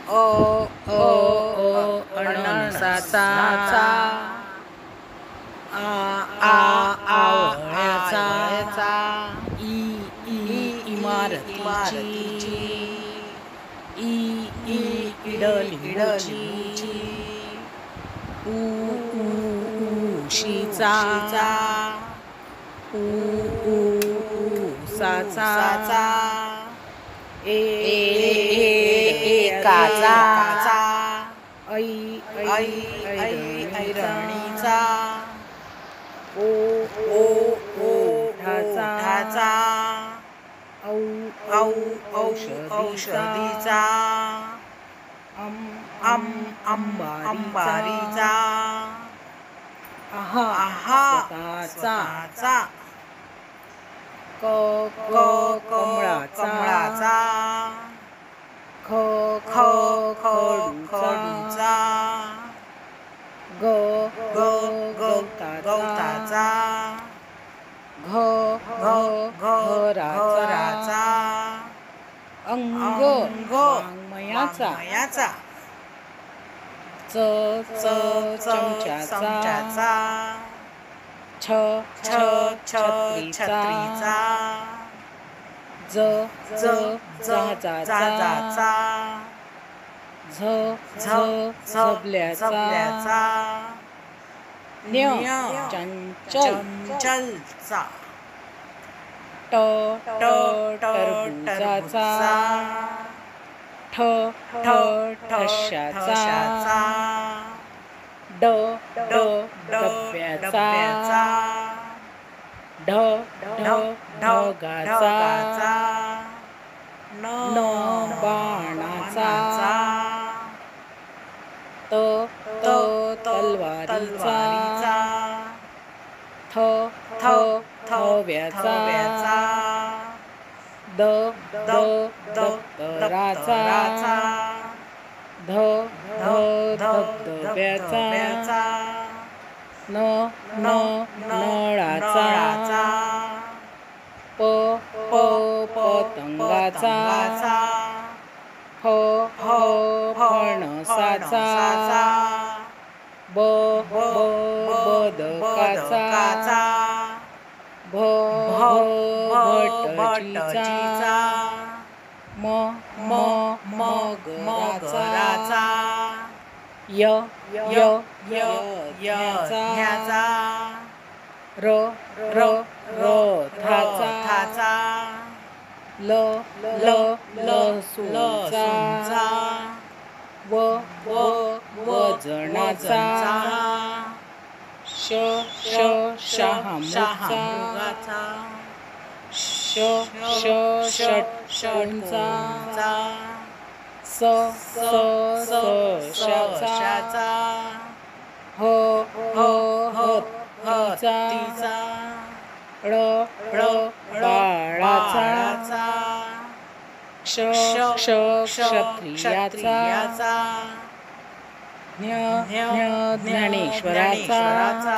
अ अ अननसाचा आ आ आवळ्याचा E E इमारतीची E E इडलिंबूची ऊ ऊ उशीचा ऊ ऊ ऊसाचा ए एकाचा ऐ ऐ ऐरणीचा ओ ओ ओठाचा औ औ औषधीचा अम अंबारीचा आहा स्वतःचा क क कमळाचा ख ख खडूचा ग ग गवताचा घ घ घराचा अंग वाङ्मयाचा च च चमच्याचा छ छ छत्रीचा ज ज जहाजाचा झ झ झबल्याचा न्य चंचलचा ट ट टरबुजाचा ठ ठ ठशाचा ड ड डब्याचा ढ ढ ढगाचा न बाणाचा त त तलवारीचा थ थ थव्याचा द द दप्तराचा ध ध धबधब्याचा न न नळाचा प प पतंगाचा फ फ फणसाचा ब ब बदकाचा भ भ भटजीचा म म मगराचा य य यज्ञाचा र र रथाचा ल ल लसूणचा व व वजनाचा श श शहामृगाचा श ष षट्कोणचा स स सशाचा ह ह हत्तीचा ळ ळ बाळाचा क्ष क्ष क्षत्रियाचा ज्ञ ज्ञ ज्ञानेश्वराचा